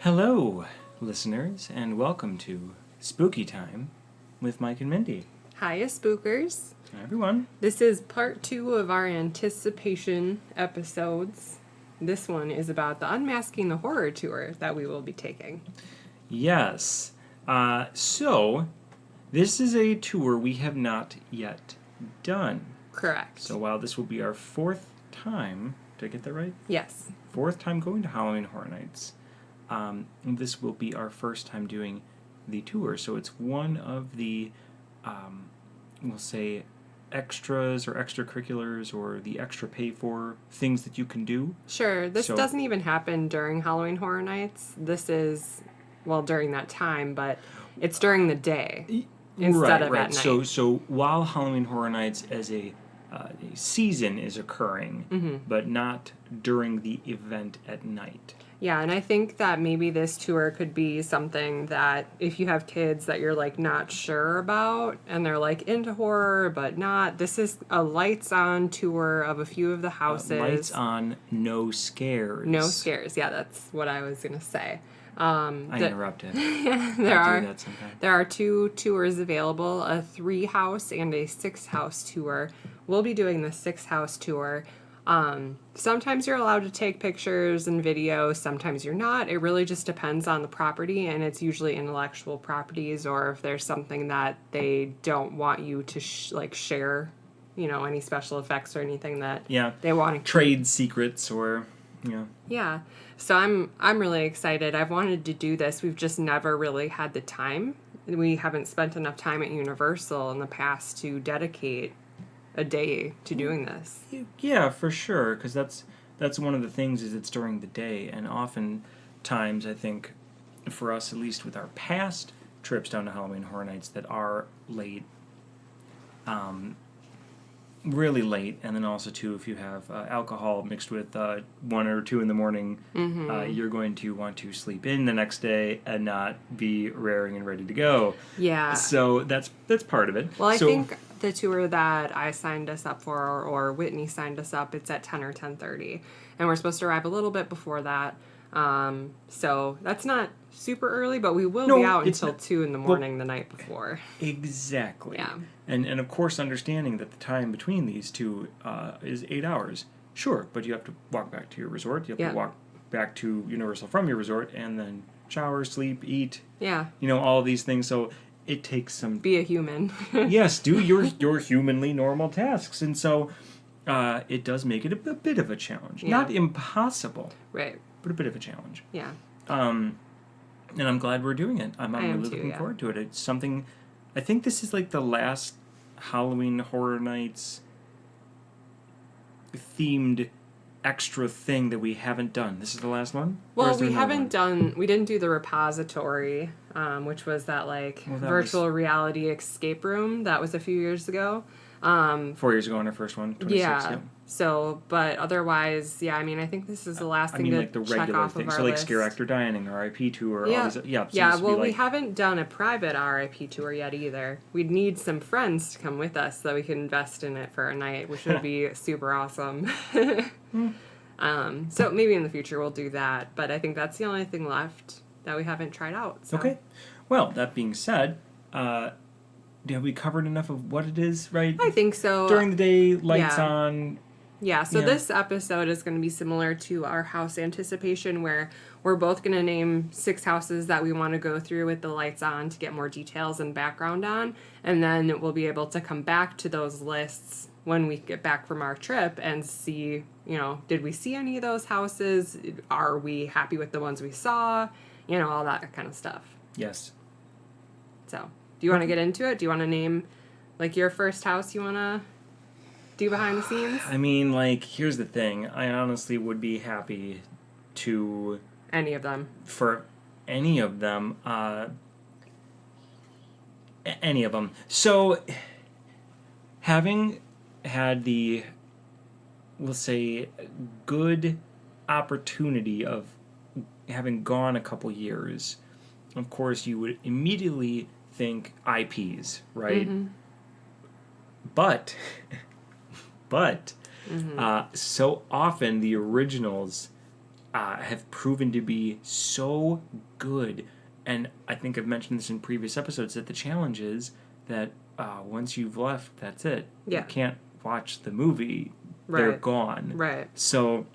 Hello, listeners, and welcome to Spooky Time with Mike and Mindy. Hiya, spookers. Hi, everyone. This is part 2 of our anticipation episodes. This one is about the Unmasking the Horror Tour that we will be taking. Yes. So, this is a tour we have not yet done. Correct. So while this will be our fourth time, did I get that right? Yes. Fourth time going to Halloween Horror Nights. This will be our first time doing the tour. So it's one of the, we'll say, extras or extracurriculars or the extra pay for things that you can do. Sure. This doesn't even happen during Halloween Horror Nights. This is, well, during that time, but it's during the day instead of at night. So while Halloween Horror Nights as a season is occurring, but not during the event at night. Yeah, and I think that maybe this tour could be something that if you have kids that you're like not sure about and they're like into horror but not, this is a lights on tour of a few of the houses. Lights on, no scares. No scares. Yeah, that's what I was going to say. I interrupted. There are 2 tours available, a 3-house and a 6-house tour. We'll be doing the 6-house tour. Sometimes you're allowed to take pictures and videos, sometimes you're not. It really just depends on the property, and it's usually intellectual properties or if there's something that they don't want you to share, any special effects or anything that they want to trade secrets or Yeah. So I'm really excited. I've wanted to do this. We've just never really had the time. We haven't spent enough time at Universal in the past to dedicate a day to doing this. Yeah, for sure, because that's one of the things is it's during the day, and oftentimes I think for us, at least with our past trips down to Halloween Horror Nights that are late, really late, and then also too if you have alcohol mixed with 1 or 2 in the morning, you're going to want to sleep in the next day and not be raring and ready to go. Yeah. So that's part of it. Well, I think the tour that I signed us up for, or Whitney signed us up, it's at 10 or 10:30, and we're supposed to arrive a little bit before that. So that's not super early, but we will be out until 2 in the morning the night before. Exactly. Yeah. And of course, understanding that the time between these two is 8 hours. Sure, but you have to walk back to your resort. You have to walk back to Universal from your resort, and then shower, sleep, eat. Yeah. All of these things. So it takes some. Be a human. Yes, do your humanly normal tasks, and so it does make it a bit of a challenge. Yeah. Not impossible. Right. But a bit of a challenge. Yeah. And I'm glad we're doing it. I'm really looking forward to it. It's something. I think this is like the last Halloween Horror Nights themed extra thing that we haven't done. This is the last one? Well, we didn't do the repository, which was that virtual reality escape room. That was a few years ago. 4 years ago on our first one, 26. Yeah. So, but otherwise, I think this is the last thing to the check regular off thing. of our So list. Scare Actor Dining, RIP tour, Yeah. all these. Yeah. So Well, we haven't done a private RIP tour yet either. We'd need some friends to come with us so we can invest in it for a night, which would be super awesome. So maybe in the future we'll do that, but I think that's the only thing left that we haven't tried out. So. Okay. Well, that being said, have we covered enough of what it is, right? I think so. During the day, lights on. Yeah, so this episode is going to be similar to our house anticipation, where we're both going to name 6 houses that we want to go through with the lights on to get more details and background on, and then we'll be able to come back to those lists when we get back from our trip and see, did we see any of those houses? Are we happy with the ones we saw? All that kind of stuff. Yes. So, do you want to get into it? Do you want to name, your first house you want to do behind the scenes? I mean, here's the thing. I honestly would be happy to... Any of them. For any of them. Any of them. So, having had the, we'll say, good opportunity of having gone a couple years, of course, you would immediately think IPs, right? Mm-hmm. But so often the originals have proven to be so good. And I think I've mentioned this in previous episodes, that the challenge is that once you've left, that's it. Yeah. You can't watch the movie. Right. They're gone. Right. So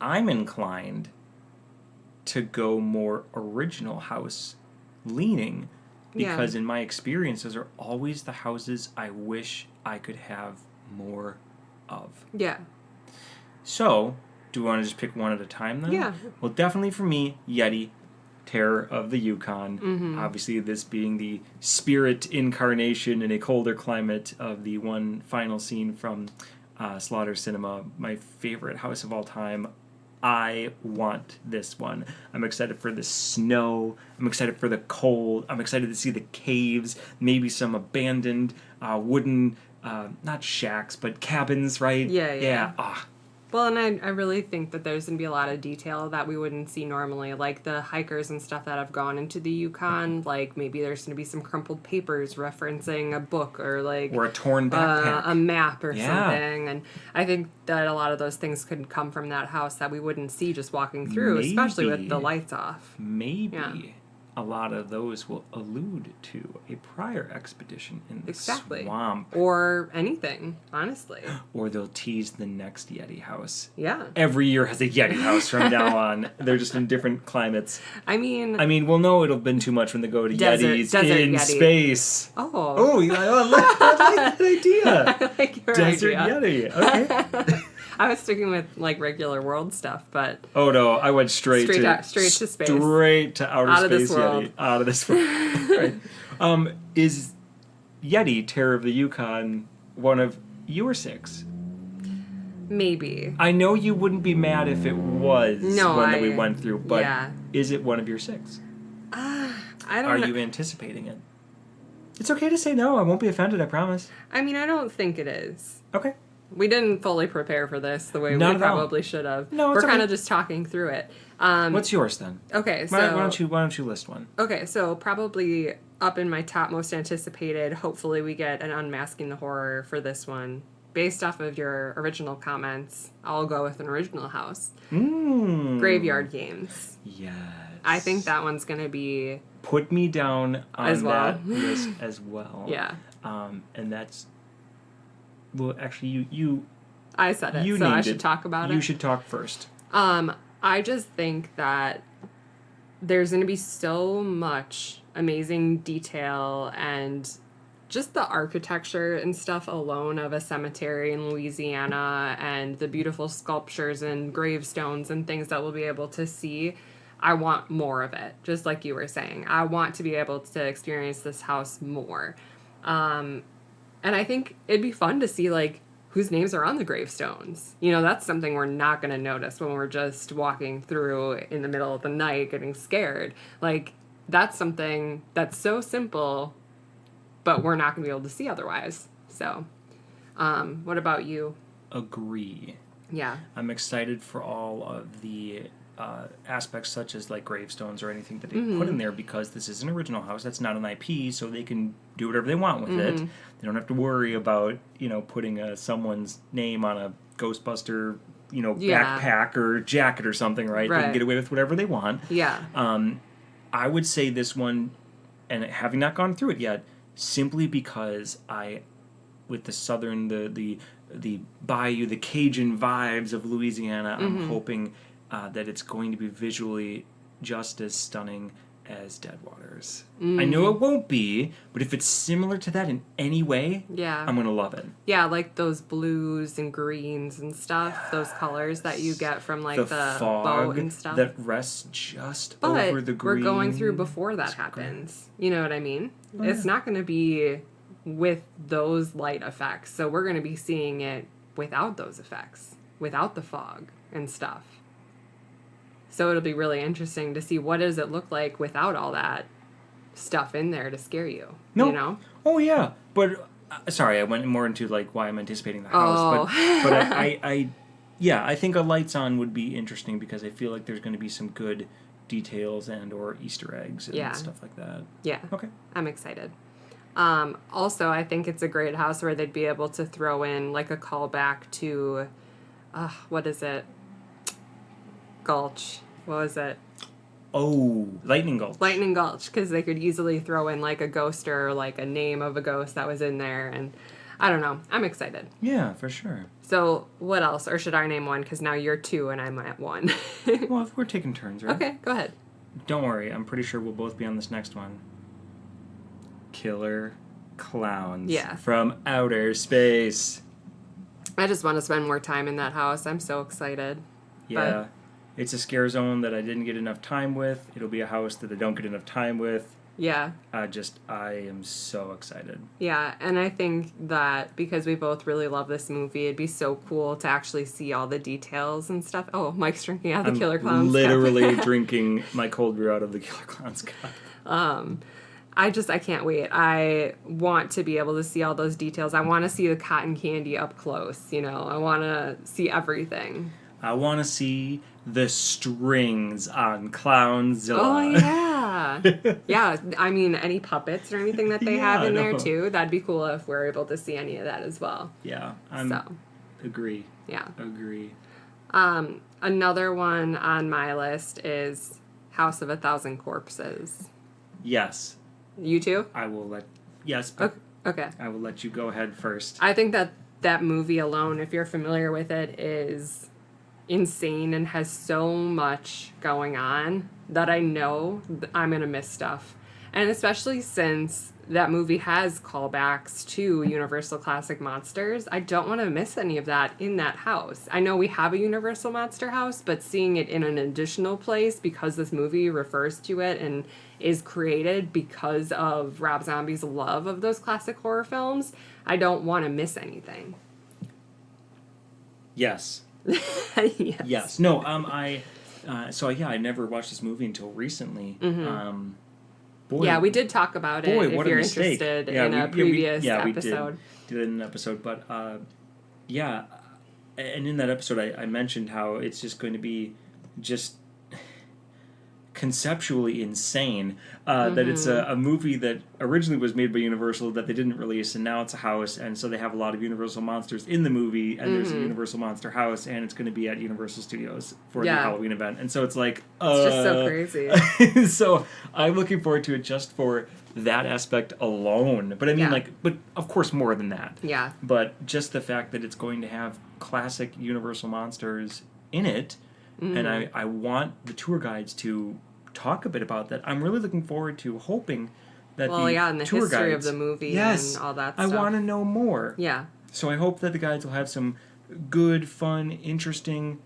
I'm inclined to go more original house leaning, because in my experience, those are always the houses I wish I could have more of. Yeah. So, do we want to just pick one at a time then? Yeah. Well, definitely for me, Yeti, Terror of the Yukon. Mm-hmm. Obviously, this being the spirit incarnation in a colder climate of the one final scene from Slaughter Cinema, my favorite house of all time. I want this one. I'm excited for the snow. I'm excited for the cold. I'm excited to see the caves, maybe some abandoned wooden, not shacks, but cabins, right? Yeah. Ah. Well, and I really think that there's going to be a lot of detail that we wouldn't see normally, like the hikers and stuff that have gone into the Yukon. Like maybe there's going to be some crumpled papers referencing a book or or a torn backpack, a map or something. And I think that a lot of those things could come from that house that we wouldn't see just walking through, especially with the lights off. Maybe a lot of those will allude to a prior expedition in the swamp. Or anything, honestly. Or they'll tease the next Yeti house. Yeah. Every year has a Yeti house from now on. They're just in different climates. I mean, we'll know it'll have been too much when they go to Yetis in space. Oh, I like that idea. I like your Desert idea. Yeti. Okay. I was sticking with like regular world stuff, but oh no, I went straight to space, straight to outer out space. Of this world. Yeti, out of this world. Right. Is Yeti Terror of the Yukon one of your 6? Maybe. I know you wouldn't be mad if it was one that we went through, but is it one of your 6? I don't. Are you anticipating it? It's okay to say no. I won't be offended. I promise. I mean, I don't think it is. Okay. We didn't fully prepare for this the way we probably should have. No, we're kind of just talking through it. What's yours then? Okay, so why don't you list one? Okay, so probably up in my top most anticipated. Hopefully, we get an Unmasking the Horror for this one. Based off of your original comments, I'll go with an original house. Graveyard Games. Yes. I think that one's gonna be. Put me down on that list as well. Yeah. And that's. Well, actually, you. I said it, so I should talk about it. You should talk first. I just think that there's going to be so much amazing detail and just the architecture and stuff alone of a cemetery in Louisiana and the beautiful sculptures and gravestones and things that we'll be able to see. I want more of it, just like you were saying. I want to be able to experience this house more. And I think it'd be fun to see, like, whose names are on the gravestones. You know, that's something we're not going to notice when we're just walking through in the middle of the night getting scared. Like, that's something that's so simple, but we're not going to be able to see otherwise. So, what about you? Agree. Yeah. I'm excited for all of the aspects such as like gravestones or anything that they put in there, because this is an original house. That's not an IP, so they can do whatever they want with it. They don't have to worry about, putting someone's name on a Ghostbuster, backpack or jacket or something, right? They can get away with whatever they want. Yeah. I would say this one, and having not gone through it yet, simply because with the southern, the bayou, the Cajun vibes of Louisiana, I'm hoping that it's going to be visually just as stunning as Deadwaters. I know it won't be, but if it's similar to that in any way, I'm going to love it. Yeah, like those blues and greens and stuff, those colors that you get from like the fog boat and stuff. That rests just over the green. We're going through before that happens. Great. You know what I mean? Oh, it's not going to be with those light effects. So we're going to be seeing it without those effects, without the fog and stuff. So it'll be really interesting to see what does it look like without all that stuff in there to scare you. No. You know? Oh, yeah. But, sorry, I went more into, like, why I'm anticipating the house. But I think a lights on would be interesting because I feel like there's going to be some good details and or Easter eggs and stuff like that. Yeah. Okay. I'm excited. Also, I think it's a great house where they'd be able to throw in, like, a callback to, what is it? Gulch. What was it? Oh, Lightning Gulch. Lightning Gulch, because they could easily throw in like a ghost or like a name of a ghost that was in there, and I don't know. I'm excited. Yeah, for sure. So what else? Or should I name one? Because now you're 2 and I'm at 1. Well, if we're taking turns, right? Okay, go ahead. Don't worry. I'm pretty sure we'll both be on this next one. Killer Clowns. Yeah. From outer space. I just want to spend more time in that house. I'm so excited. Yeah. It's a scare zone that I didn't get enough time with. It'll be a house that I don't get enough time with. Yeah. I am so excited. Yeah, and I think that because we both really love this movie, it'd be so cool to actually see all the details and stuff. Oh, Mike's drinking out of the Killer Clowns cup. Literally drinking my cold brew out of the Killer Clowns cup. I can't wait. I want to be able to see all those details. I want to see the cotton candy up close, you know. I want to see everything. I want to see the strings on Clownzilla. Oh, yeah. Yeah, I mean, any puppets or anything that they have in there, too. That'd be cool if we're able to see any of that as well. Yeah, agree. Yeah. Agree. Another one on my list is House of a Thousand Corpses. Yes. You too? I will let... Yes, but okay. I will let you go ahead first. I think that movie alone, if you're familiar with it, is insane and has so much going on that I know I'm going to miss stuff. And especially since that movie has callbacks to Universal Classic Monsters, I don't want to miss any of that in that house. I know we have a Universal Monster house, but seeing it in an additional place because this movie refers to it and is created because of Rob Zombie's love of those classic horror films, I don't want to miss anything. Yes. Yes. Yes. No, I never watched this movie until recently. Mm-hmm. Boy, yeah, we did talk about it if you're mistake. interested in a previous episode. We did it in an episode, but and in that episode I mentioned how it's just going to be just conceptually insane that it's a movie that originally was made by Universal that they didn't release, and now it's a house, and so they have a lot of Universal monsters in the movie, and there's a Universal Monster house, and it's going to be at Universal Studios for the Halloween event, and so it's like it's just so crazy. So I'm looking forward to it just for that aspect alone, but I mean but of course more than that. Yeah. But just the fact that it's going to have classic Universal monsters in it, and I want the tour guides to talk a bit about that. I'm really looking forward to hoping that and the tour history guides, of the movie and all that stuff. I want to know more. Yeah. So I hope that the guides will have some good, fun, interesting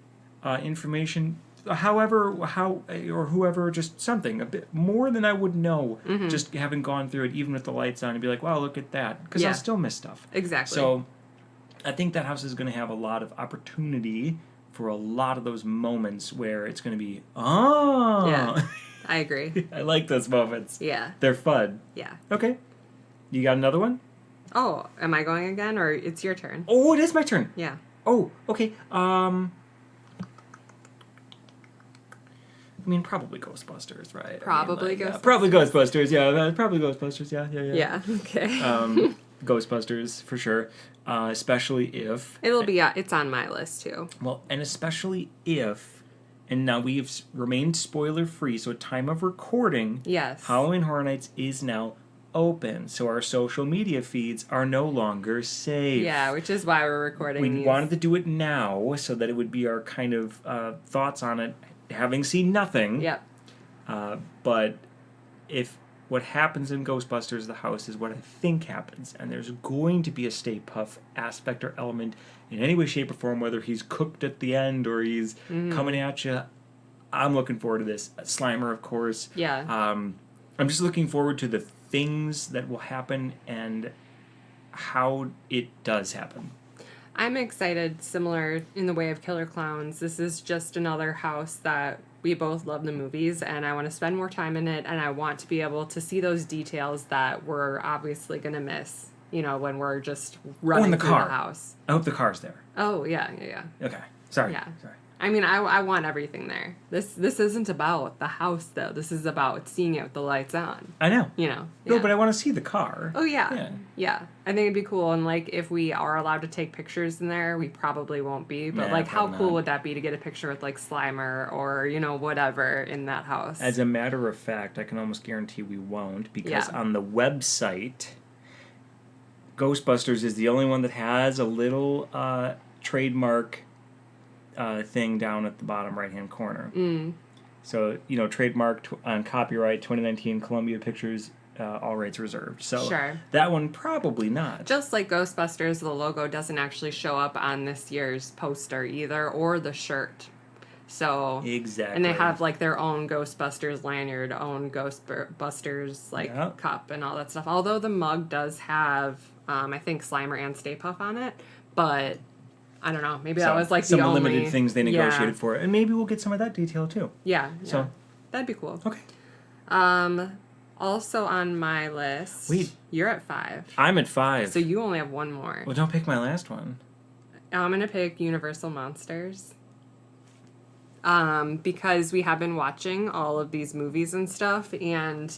information. Whoever, just something a bit more than I would know, just having gone through it, even with the lights on, and be like, wow, look at that, because I'll still miss stuff. Exactly. So I think that house is going to have a lot of opportunity for a lot of those moments where it's going to be, Yeah, I agree. I like those moments. Yeah. They're fun. Yeah. Okay. You got another one? Oh, am I going again, or it's your turn? Oh, it is my turn. Yeah. Oh, okay. I mean, probably Ghostbusters, right? Probably Ghostbusters. Yeah, probably Ghostbusters, yeah. Probably Ghostbusters, yeah. Yeah, okay. Ghostbusters, for sure. Especially if... It'll be... it's on my list, too. Well, and especially if... And now we've remained spoiler-free, so at time of recording... Yes. Halloween Horror Nights is now open, so our social media feeds are no longer safe. Yeah, which is why we're recording We wanted to do it now, so that it would be our kind of thoughts on it, having seen nothing. Yep. But if what happens in Ghostbusters the house is what I think happens, and there's going to be a Stay Puft aspect or element in any way, shape, or form, whether he's cooked at the end or he's coming at you, I'm looking forward to this. Slimer, of course. Yeah. I'm just looking forward to the things that will happen and how it does happen. I'm excited, similar in the way of Killer Clowns. This is just another house that we both love the movies, and I want to spend more time in it, and I want to be able to see those details that we're obviously going to miss, when we're just running through the house. I hope the car's there. Oh, yeah. Okay. Sorry. Yeah. Sorry. I mean, I want everything there. This isn't about the house, though. This is about seeing it with the lights on. I know. You know? No, Yeah. but I want to see the car. Oh, yeah. Yeah. I think it'd be cool. And, like, if we are allowed to take pictures in there, we probably won't be. But, like, how cool would that be to get a picture with, like, Slimer or, you know, whatever in that house? As a matter of fact, I can almost guarantee we won't, because on the website, Ghostbusters is the only one that has a little trademark thing down at the bottom right-hand corner. So, you know, trademark on copyright 2019 Columbia Pictures, all rights reserved. So that one probably not. Just like Ghostbusters, the logo doesn't actually show up on this year's poster either, or the shirt. So exactly. And they have like their own Ghostbusters lanyard, own Ghostbusters like cup and all that stuff. Although the mug does have, I think, Slimer and Stay Puft on it, but I don't know. Maybe that was like some the only limited things they negotiated for it, and maybe we'll get some of that detail too. Yeah. So that'd be cool. Okay. Also on my list. Wait. You're at 5. I'm at 5. So you only have one more. Well, don't pick my last one. I'm gonna pick Universal Monsters. Because we have been watching all of these movies and stuff, and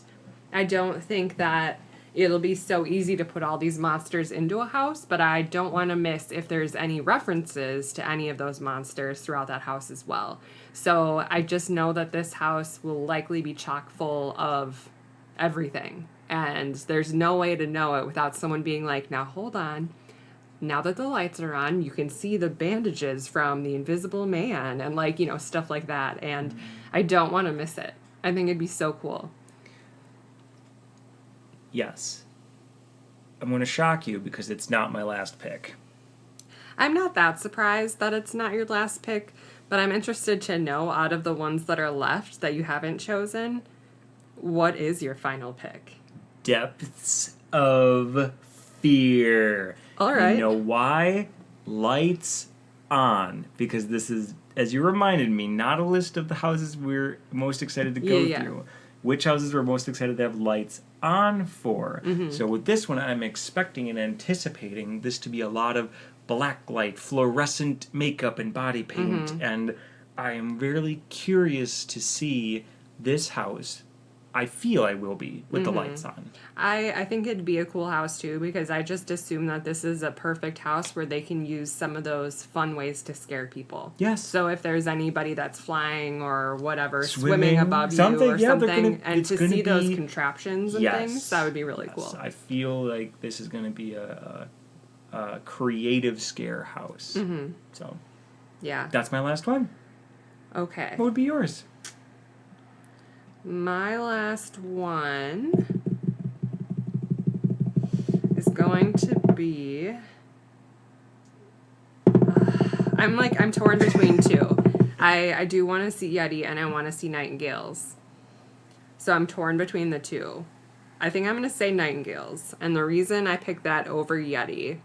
I don't think that it'll be so easy to put all these monsters into a house, but I don't want to miss if there's any references to any of those monsters throughout that house as well. So I just know that this house will likely be chock full of everything, and there's no way to know it without someone being like, now hold on. Now that the lights are on, you can see the bandages from the Invisible Man and, like, you know, stuff like that. And I don't want to miss it. I think it'd be so cool. Yes. I'm going to shock you because it's not my last pick. I'm not that surprised that it's not your last pick, but I'm interested to know, out of the ones that are left that you haven't chosen, what is your final pick? Depths of Fear. All right. You know why? Lights on. Because this is, as you reminded me, not a list of the houses we're most excited to go through. Which houses we're most excited to have lights on for. So with this one, I'm expecting and anticipating this to be a lot of black light, fluorescent makeup and body paint. And I am really curious to see this house. I feel I will be with the lights on. I think it'd be a cool house too, because I just assume that this is a perfect house where they can use some of those fun ways to scare people. Yes. So if there's anybody that's flying or whatever, swimming above you or yeah, something, and to see those contraptions and things, that would be really cool. I feel like this is going to be a creative scare house. So yeah, that's my last one. Okay. What would be yours? My last one is going to be... I'm torn between two. I do want to see Yeti and I want to see Nightingales. So I'm torn between the two. I think I'm going to say Nightingales. And the reason I picked that over Yeti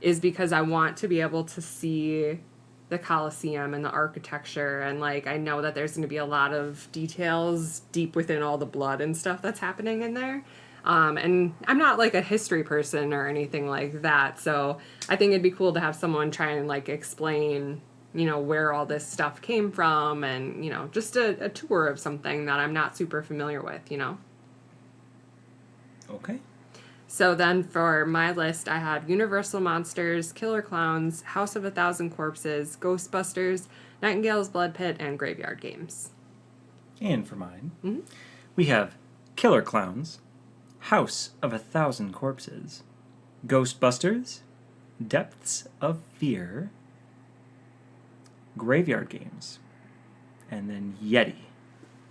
is because I want to be able to see the Colosseum and the architecture, and like I know that there's going to be a lot of details deep within all the blood and stuff that's happening in there. And I'm not like a history person or anything like that, so I think it'd be cool to have someone try and like explain, you know, where all this stuff came from, and, you know, just a tour of something that I'm not super familiar with, you know. Okay. So then for my list, I have Universal Monsters, Killer Clowns, House of a Thousand Corpses, Ghostbusters, Nightingale's Blood Pit, and Graveyard Games. And for mine, we have Killer Clowns, House of a Thousand Corpses, Ghostbusters, Depths of Fear, Graveyard Games, and then Yeti,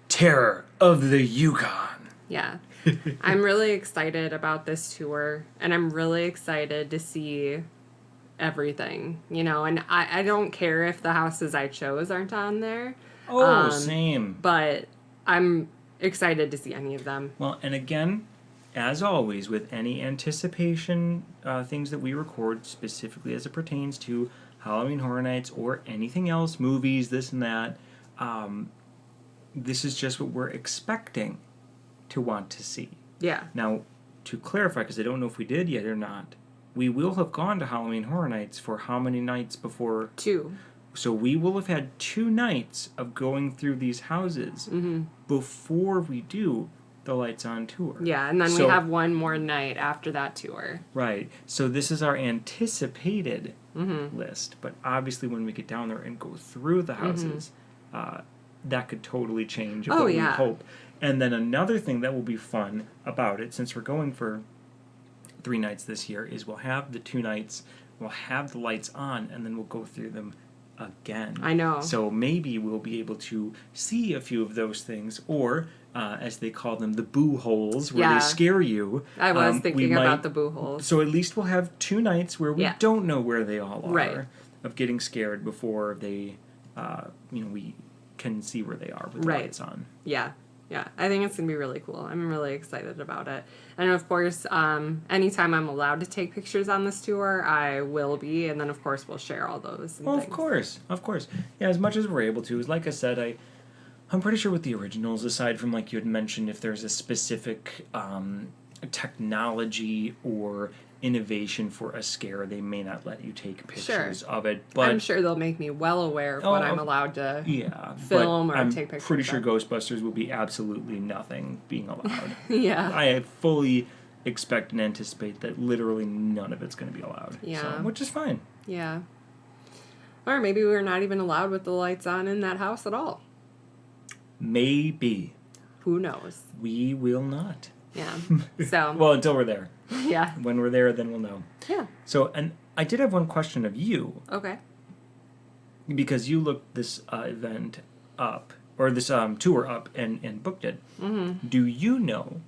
Terror of the Yukon. Yeah. I'm really excited about this tour, and I'm really excited to see everything, you know, and I don't care if the houses I chose aren't on there. Oh, same. But I'm excited to see any of them. Well, and again, as always, with any anticipation things that we record, specifically as it pertains to Halloween Horror Nights or anything else, movies, this and that, this is just what we're expecting to want to see. Yeah. Now, to clarify, because I don't know if we did yet or not, we will have gone to Halloween Horror Nights for how many nights before? 2. So we will have had 2 nights of going through these houses before we do the Lights On tour. Yeah, and then we have one more night after that tour. Right. So this is our anticipated list. But obviously when we get down there and go through the houses, that could totally change what we hope. And then another thing that will be fun about it, since we're going for 3 nights this year, is we'll have the 2 nights, we'll have the lights on, and then we'll go through them again. I know. So maybe we'll be able to see a few of those things, or as they call them, the boo holes, where they scare you. I was thinking about the boo holes. So at least we'll have 2 nights where we don't know where they all are, of getting scared before they, we can see where they are with the lights on. Yeah. Yeah, I think it's going to be really cool. I'm really excited about it. And of course, anytime I'm allowed to take pictures on this tour, I will be. And then, of course, we'll share all those. And things. Of course. Yeah, as much as we're able to. Like I said, I'm pretty sure with the originals, aside from, like you had mentioned, if there's a specific technology or innovation for a scare, they may not let you take pictures of it. But I'm sure they'll make me well aware of what I'm allowed to film or take pictures of. I'm pretty sure Ghostbusters will be absolutely nothing being allowed. Yeah. I fully expect and anticipate that literally none of it's going to be allowed. Yeah. So, which is fine. Yeah. Or maybe we're not even allowed with the lights on in that house at all. Maybe. Who knows? We will not. Yeah. So. Well, until we're there. Yeah. When we're there, then we'll know. Yeah. So, and I did have one question of you. Okay. Because you looked this event up, or this tour up, and booked it. Mm-hmm. Do you know,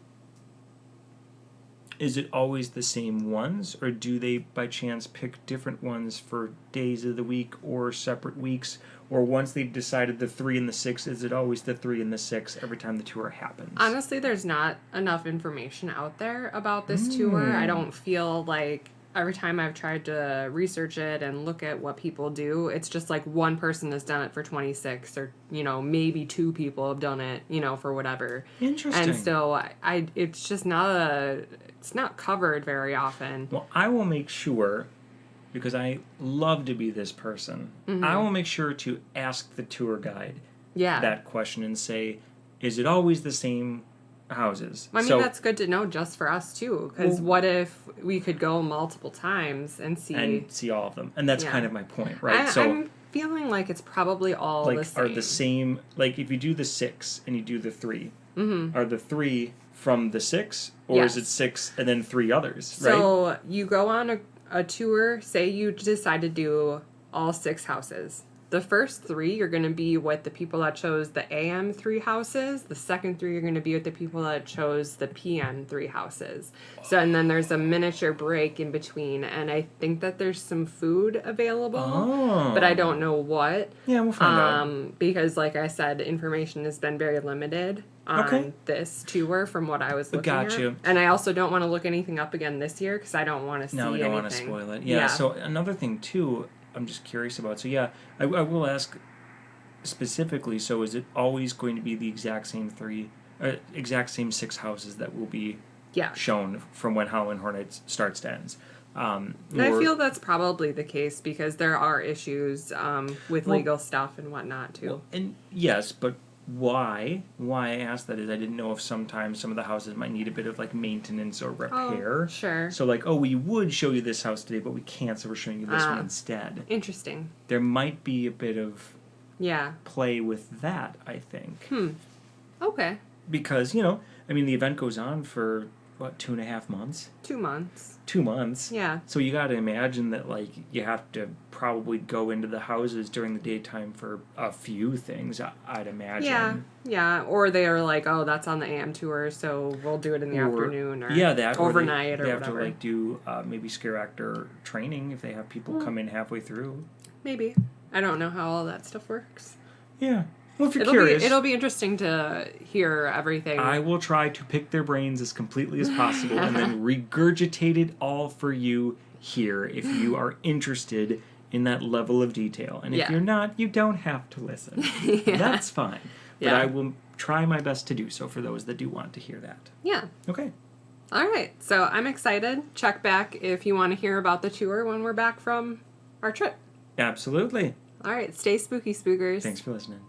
is it always the same ones, or do they by chance pick different ones for days of the week or separate weeks? Or once they've decided the 3 and the 6, is it always the 3 and the 6 every time the tour happens? Honestly, there's not enough information out there about this tour. I don't feel like every time I've tried to research it and look at what people do, it's just like one person has done it for 26, or maybe 2 people have done it, for whatever. Interesting. And so it's just it's not covered very often. Well, I will make sure, because I love to be this person, I will make sure to ask the tour guide that question and say, is it always the same houses? I mean, that's good to know just for us, too, because what if we could go multiple times and see... And see all of them. And that's kind of my point, right? I'm feeling like it's probably all the same. Are the same... Like, if you do the 6 and you do the 3, are the 3 from the 6? Or is it 6 and then 3 others, right? So, you go on a tour, say you decide to do all 6 houses. The first 3 you're going to be with the people that chose the AM 3 houses. The second 3 you're going to be with the people that chose the PM 3 houses. So, and then there's a miniature break in between, and I think that there's some food available, but I don't know what. Yeah, we'll find out. Because, like I said, information has been very limited on this tour from what I was looking at. And I also don't want to look anything up again this year because I don't want to see anything. No, we don't want to spoil it. Yeah, so another thing, too, I'm just curious about. So, yeah, I will ask specifically, so is it always going to be the exact same 6 houses that will be shown from when Halloween Horror Nights starts to ends? And I feel that's probably the case because there are issues with legal stuff and whatnot, too. Well, and yes, but why I asked that is I didn't know if sometimes some of the houses might need a bit of like maintenance or repair. Oh, sure. So like, we would show you this house today, but we can't, so we're showing you this one instead. Interesting. There might be a bit of play with that, I think. Okay. Because, the event goes on for, 2.5 months? 2 months. 2 months. Yeah. So you got to imagine that, like, you have to probably go into the houses during the daytime for a few things, I'd imagine. Yeah. Or they are like, that's on the AM tour, so we'll do it in the afternoon or overnight or whatever. They have to, like, do maybe scare actor training if they have people come in halfway through. Maybe. I don't know how all that stuff works. Yeah. Well, if you're curious... It'll be interesting to hear everything. I will try to pick their brains as completely as possible and then regurgitate it all for you here if you are interested in that level of detail. And if you're not, you don't have to listen. That's fine. But I will try my best to do so for those that do want to hear that. Yeah. Okay. All right. So I'm excited. Check back if you want to hear about the tour when we're back from our trip. Absolutely. All right. Stay spooky, spookers. Thanks for listening.